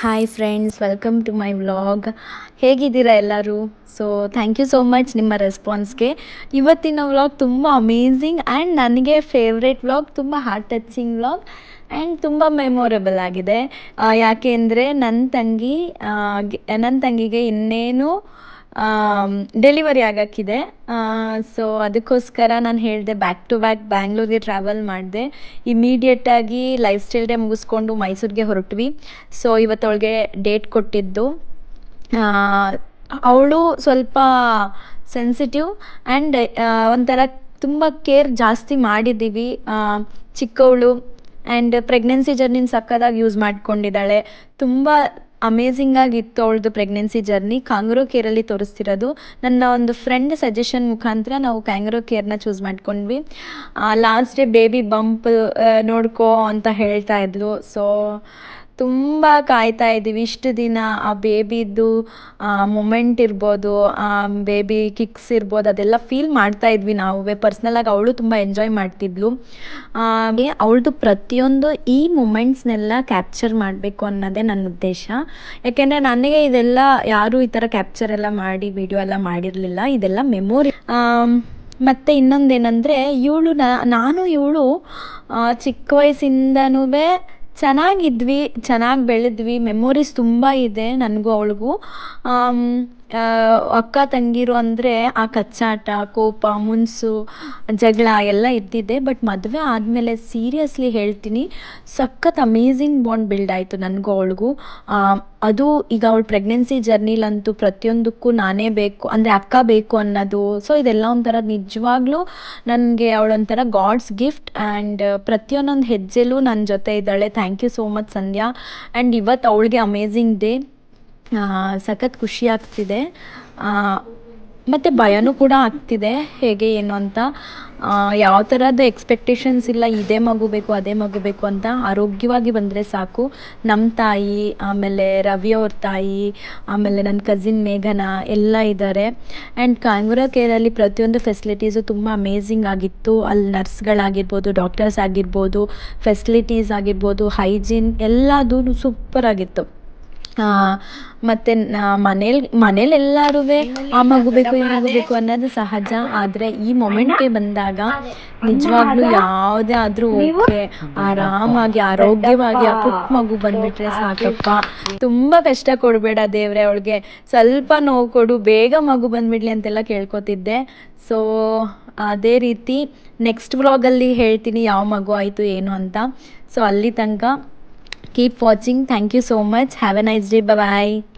Hi friends, welcome to my vlog. ಹೇಗಿದ್ದೀರಾ ಎಲ್ಲರೂ? So thank you so much ನಿಮ್ಮ ರೆಸ್ಪಾನ್ಸ್ಗೆ. ಇವತ್ತಿನ ವ್ಲಾಗ್ ತುಂಬ ಅಮೇಝಿಂಗ್ ಆ್ಯಂಡ್ ನನಗೆ ಫೇವ್ರೆಟ್ ವ್ಲಾಗ್, ತುಂಬ ಹಾರ್ಟ್ ಟಚಿಂಗ್ ವ್ಲಾಗ್ ಆ್ಯಂಡ್ ತುಂಬ ಮೆಮೊರೇಬಲ್ ಆಗಿದೆ. ಯಾಕೆ ಅಂದರೆ ನನ್ನ ತಂಗಿಗೆ ಇನ್ನೇನು ಡೆಲಿವರಿ ಆಗೋಕ್ಕಿದೆ. ಸೊ ಅದಕ್ಕೋಸ್ಕರ ನಾನು ಹೇಳಿದೆ ಬ್ಯಾಕ್ ಟು ಬ್ಯಾಕ್ ಬ್ಯಾಂಗ್ಳೂರಿಗೆ ಟ್ರಾವೆಲ್ ಮಾಡಿದೆ. ಇಮಿಡಿಯೇಟಾಗಿ ಲೈಫ್ ಸ್ಟೈಲ್ ಡೇ ಮುಗಿಸ್ಕೊಂಡು ಮೈಸೂರಿಗೆ ಹೊರಟ್ವಿ. ಸೊ ಇವತ್ತು ಅವಳಿಗೆ ಡೇಟ್ ಕೊಟ್ಟಿದ್ದು. ಅವಳು ಸ್ವಲ್ಪ ಸೆನ್ಸಿಟಿವ್ ಆ್ಯಂಡ್ ಒಂಥರ ತುಂಬ ಕೇರ್ ಜಾಸ್ತಿ ಮಾಡಿದ್ದೀವಿ. ಚಿಕ್ಕವಳು ಆ್ಯಂಡ್ ಪ್ರೆಗ್ನೆನ್ಸಿ ಜರ್ನಿನ ಸಕ್ಕತ್ತಾಗಿ ಯೂಸ್ ಮಾಡ್ಕೊಂಡಿದ್ದಾಳೆ. ತುಂಬ ಅಮೇಝಿಂಗ್ ಆಗಿತ್ತು ಅವಳದು ಪ್ರೆಗ್ನೆನ್ಸಿ ಜರ್ನಿ. ಕಾಂಗ್ರೋ ಕೇರಲ್ಲಿ ತೋರಿಸ್ತಿರೋದು. ನನ್ನ ಒಂದು ಫ್ರೆಂಡ್ ಸಜೆಷನ್ ಮುಖಾಂತರ ನಾವು ಕ್ಯಾಂಗ್ರೋ ಕೇರ್ನ ಚೂಸ್ ಮಾಡ್ಕೊಂಡ್ವಿ. ಲಾಸ್ಟ್ ಡೇ ಬೇಬಿ ಬಂಪ್ ನೋಡ್ಕೋ ಅಂತ ಹೇಳ್ತಾ ಇದ್ಲು. ಸೊ ತುಂಬ ಕಾಯ್ತಾ ಇದ್ದೀವಿ ಇಷ್ಟು ದಿನ. ಆ ಬೇಬಿದು ಮೊಮೆಂಟ್ ಇರ್ಬೋದು, ಬೇಬಿ ಕಿಕ್ಸ್ ಇರ್ಬೋದು, ಅದೆಲ್ಲ ಫೀಲ್ ಮಾಡ್ತಾ ಇದ್ವಿ ನಾವು ಪರ್ಸ್ನಲಾಗಿ. ಅವಳು ತುಂಬ ಎಂಜಾಯ್ ಮಾಡ್ತಿದ್ಲು. ಅವಳದು ಪ್ರತಿಯೊಂದು ಈ ಮೂಮೆಂಟ್ಸ್ನೆಲ್ಲ ಕ್ಯಾಪ್ಚರ್ ಮಾಡಬೇಕು ಅನ್ನೋದೇ ನನ್ನ ಉದ್ದೇಶ. ಯಾಕೆಂದರೆ ನನಗೆ ಇದೆಲ್ಲ ಯಾರೂ ಈ ಥರ ಕ್ಯಾಪ್ಚರ್ ಎಲ್ಲ ಮಾಡಿ ವಿಡಿಯೋ ಎಲ್ಲ ಮಾಡಿರಲಿಲ್ಲ. ಇದೆಲ್ಲ ಮೆಮೊರಿ. ಮತ್ತು ಇನ್ನೊಂದೇನೆಂದರೆ ನಾನು ಇವಳು ಚಿಕ್ಕ ವಯಸ್ಸಿಂದನೂ ಚೆನ್ನಾಗಿದ್ವಿ, ಚೆನ್ನಾಗಿ ಬೆಳೆದ್ವಿ. ಮೆಮೊರೀಸ್ ತುಂಬ ಇದೆ ನನಗೂ ಅವಳಿಗೂ. ಅಕ್ಕ ತಂಗಿರು ಅಂದರೆ ಆ ಕಚ್ಚಾಟ, ಕೋಪ, ಮುನ್ಸು, ಜಗಳ ಎಲ್ಲ ಇದ್ದಿದ್ದೆ. ಬಟ್ ಮದುವೆ ಆದಮೇಲೆ ಸೀರಿಯಸ್ಲಿ ಹೇಳ್ತೀನಿ, ಸಖತ್ ಅಮೇಝಿಂಗ್ ಬಾಂಡ್ ಬಿಲ್ಡ್ ಆಯಿತು ನನಗೂ ಅವಳಿಗೂ. ಅದು ಈಗ ಅವಳ ಪ್ರೆಗ್ನೆನ್ಸಿ ಜರ್ನಿಲಂತೂ ಪ್ರತಿಯೊಂದಕ್ಕೂ ನಾನೇ ಬೇಕು, ಅಂದರೆ ಅಕ್ಕ ಬೇಕು ಅನ್ನೋದು. ಸೊ ಇದೆಲ್ಲ ಒಂಥರ ನಿಜವಾಗ್ಲೂ ನನಗೆ ಅವಳೊಂಥರ ಗಾಡ್ಸ್ ಗಿಫ್ಟ್. ಆ್ಯಂಡ್ ಪ್ರತಿಯೊಂದೊಂದು ಹೆಜ್ಜೆಲೂ ನನ್ನ ಜೊತೆ ಇದ್ದಾಳೆ. Thank you so much Sandhya. And ಇವತ್ತು ಅವಳಿಗೆ ಅಮೇಝಿಂಗ್ ಡೇ. ಸಖತ್ ಖುಷಿ ಆಗ್ತಿದೆ ಮತ್ತು ಭಯನೂ ಕೂಡ ಆಗ್ತಿದೆ, ಹೇಗೆ ಏನು ಅಂತ. ಯಾವ ಥರದ ಎಕ್ಸ್ಪೆಕ್ಟೇಷನ್ಸ್ ಇಲ್ಲ, ಇದೇ ಮಗು ಬೇಕು ಅದೇ ಮಗು ಬೇಕು ಅಂತ. ಆರೋಗ್ಯವಾಗಿ ಬಂದರೆ ಸಾಕು. ನಮ್ಮ ತಾಯಿ, ಆಮೇಲೆ ರವಿ ಅವ್ರ ತಾಯಿ, ಆಮೇಲೆ ನನ್ನ ಕಸಿನ್ ಮೇಘನಾ ಎಲ್ಲ ಇದ್ದಾರೆ. ಆ್ಯಂಡ್ ಕಾಂಗ್ರೋ ಕೇರಲ್ಲಿ ಪ್ರತಿಯೊಂದು ಫೆಸಿಲಿಟೀಸು ತುಂಬ ಅಮೇಝಿಂಗ್ ಆಗಿತ್ತು. ಅಲ್ಲಿ ನರ್ಸ್ಗಳಾಗಿರ್ಬೋದು, ಡಾಕ್ಟರ್ಸ್ ಆಗಿರ್ಬೋದು, ಫೆಸಿಲಿಟೀಸ್ ಆಗಿರ್ಬೋದು, ಹೈಜೀನ್ ಎಲ್ಲದೂ ಸೂಪರಾಗಿತ್ತು. ಮತ್ತು ಮನೇಲಿ ಎಲ್ಲರೂ ಆ ಮಗು ಬೇಕು ಈ ಮಗು ಬೇಕು ಅನ್ನೋದು ಸಹಜ. ಆದರೆ ಈ ಮೊಮೆಂಟ್ಗೆ ಬಂದಾಗ ನಿಜವಾಗ್ಲೂ ಯಾವುದೇ ಆದರೂ ಓಕೆ, ಆರಾಮಾಗಿ ಆರೋಗ್ಯವಾಗಿ ಆ ಪುಟ್ಟ ಮಗು ಬಂದುಬಿಟ್ರೆ ಸಾಕಪ್ಪ. ತುಂಬ ಕಷ್ಟ ಕೊಡಬೇಡ ದೇವ್ರೆ, ಅವಳಿಗೆ ಸ್ವಲ್ಪ ನೋವು ಕೊಡು, ಬೇಗ ಮಗು ಬಂದುಬಿಡ್ಲಿ ಅಂತೆಲ್ಲ ಕೇಳ್ಕೊತಿದ್ದೆ. ಸೊ ಅದೇ ರೀತಿ ನೆಕ್ಸ್ಟ್ ವ್ಲಾಗಲ್ಲಿ ಹೇಳ್ತೀನಿ ಯಾವ ಮಗು ಆಯಿತು ಏನು ಅಂತ. ಸೊ ಅಲ್ಲಿ ತನಕ keep watching. Thank you so much. Have a nice day. Bye.